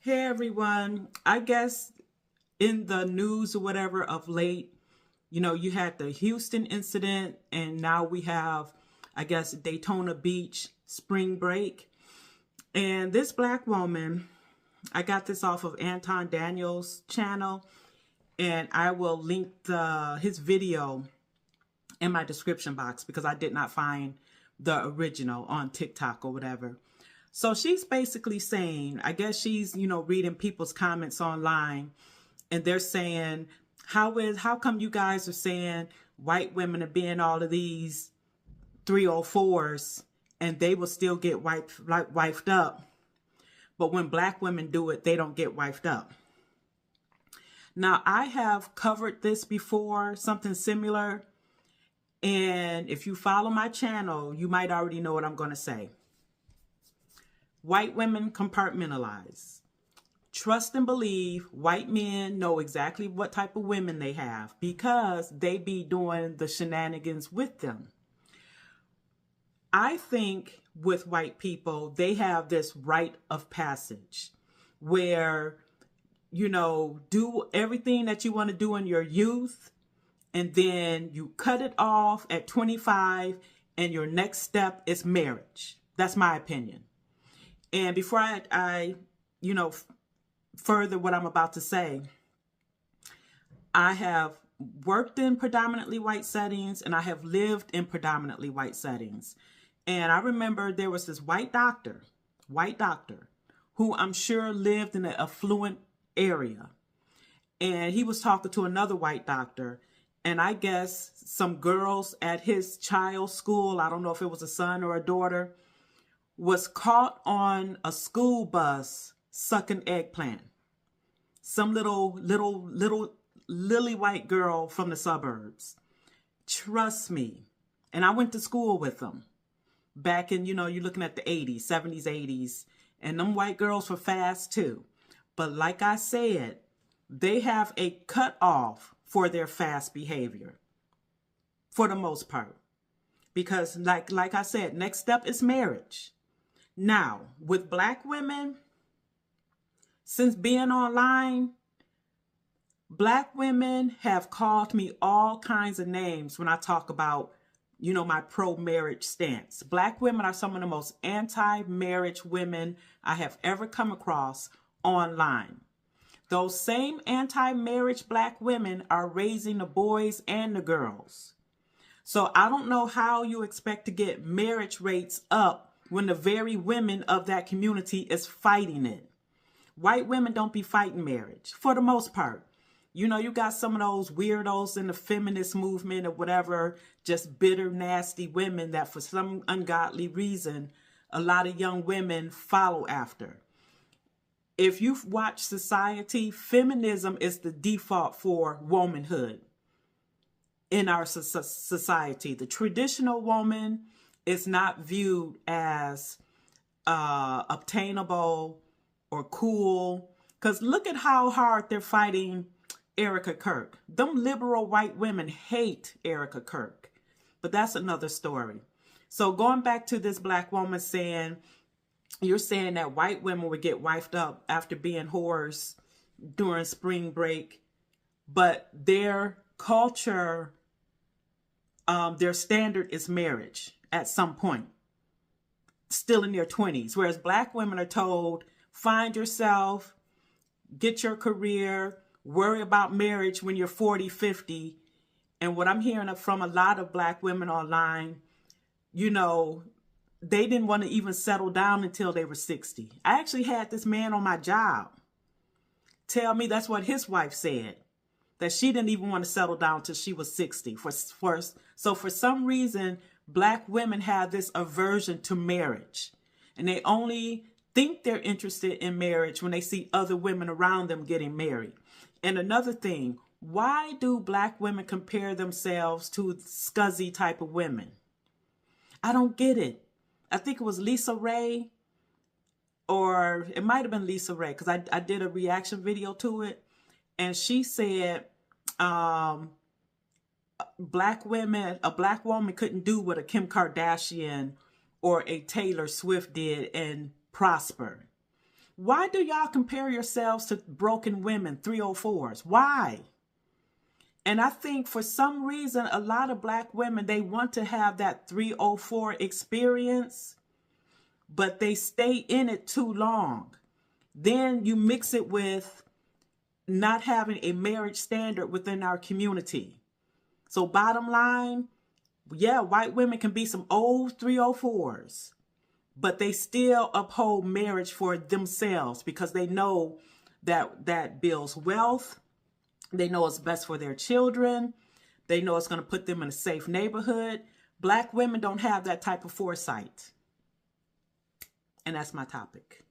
Hey everyone. I guess in the news or whatever of late, you had the Houston incident and now we have, I guess, Daytona Beach spring break. And this black woman, I got this off of Anton Daniels' channel and I will link his video in my description box because I did not find the original on TikTok or whatever. So she's basically saying, I guess she's, reading people's comments online and they're saying, how come you guys are saying white women are being all of these 304s and they will still get wifed up. But when black women do it, they don't get wifed up. Now, I have covered this before, something similar. And if you follow my channel, you might already know what I'm going to say. White women compartmentalize. Trust and believe white men know exactly what type of women they have because they be doing the shenanigans with them. I think with white people, they have this rite of passage where, do everything that you want to do in your youth and then you cut it off at 25 and your next step is marriage. That's my opinion. And before I further what I'm about to say, I have worked in predominantly white settings and I have lived in predominantly white settings. And I remember there was this white doctor, who I'm sure lived in an affluent area. And he was talking to another white doctor. And I guess some girls at his child's school, I don't know if it was a son or a daughter, was caught on a school bus sucking eggplant. Some little lily white girl from the suburbs. Trust me. And I went to school with them back in, you're looking at the 80s, 70s, 80s. And them white girls were fast too. But like I said, they have a cutoff for their fast behavior for the most part. Because like I said, next step is marriage. Now, with black women, since being online, black women have called me all kinds of names when I talk about, my pro-marriage stance. Black women are some of the most anti-marriage women I have ever come across online. Those same anti-marriage black women are raising the boys and the girls. So I don't know how you expect to get marriage rates up when the very women of that community is fighting it. White women don't be fighting marriage for the most part. You got some of those weirdos in the feminist movement or whatever, just bitter, nasty women that for some ungodly reason, a lot of young women follow after. If you've watched Society, feminism is the default for womanhood in our society. The traditional woman is not viewed as obtainable or cool. Because look at how hard they're fighting Erica Kirk. Them liberal white women hate Erica Kirk. But that's another story. So going back to this black woman saying, you're saying that white women would get wifed up after being whores during spring break. But their culture, their standard is marriage at some point, still in their 20s. Whereas black women are told, find yourself, get your career, worry about marriage when you're 40, 50. And what I'm hearing from a lot of black women online, they didn't want to even settle down until they were 60. I actually had this man on my job tell me that's what his wife said, that she didn't even want to settle down until she was 60. So for some reason, black women have this aversion to marriage. And they only think they're interested in marriage when they see other women around them getting married. And another thing, why do black women compare themselves to scuzzy type of women? I don't get it. I think it was Lisa Ray, or it might have been Lisa Ray, because I did a reaction video to it. And she said, a black woman couldn't do what a Kim Kardashian or a Taylor Swift did and prosper. Why do y'all compare yourselves to broken women, 304s? Why? And I think for some reason, a lot of Black women, they want to have that 304 experience, but they stay in it too long. Then you mix it with not having a marriage standard within our community. So bottom line, yeah, white women can be some old 304s, but they still uphold marriage for themselves because they know that that builds wealth. They know it's best for their children. They know it's going to put them in a safe neighborhood. Black women don't have that type of foresight. And that's my topic.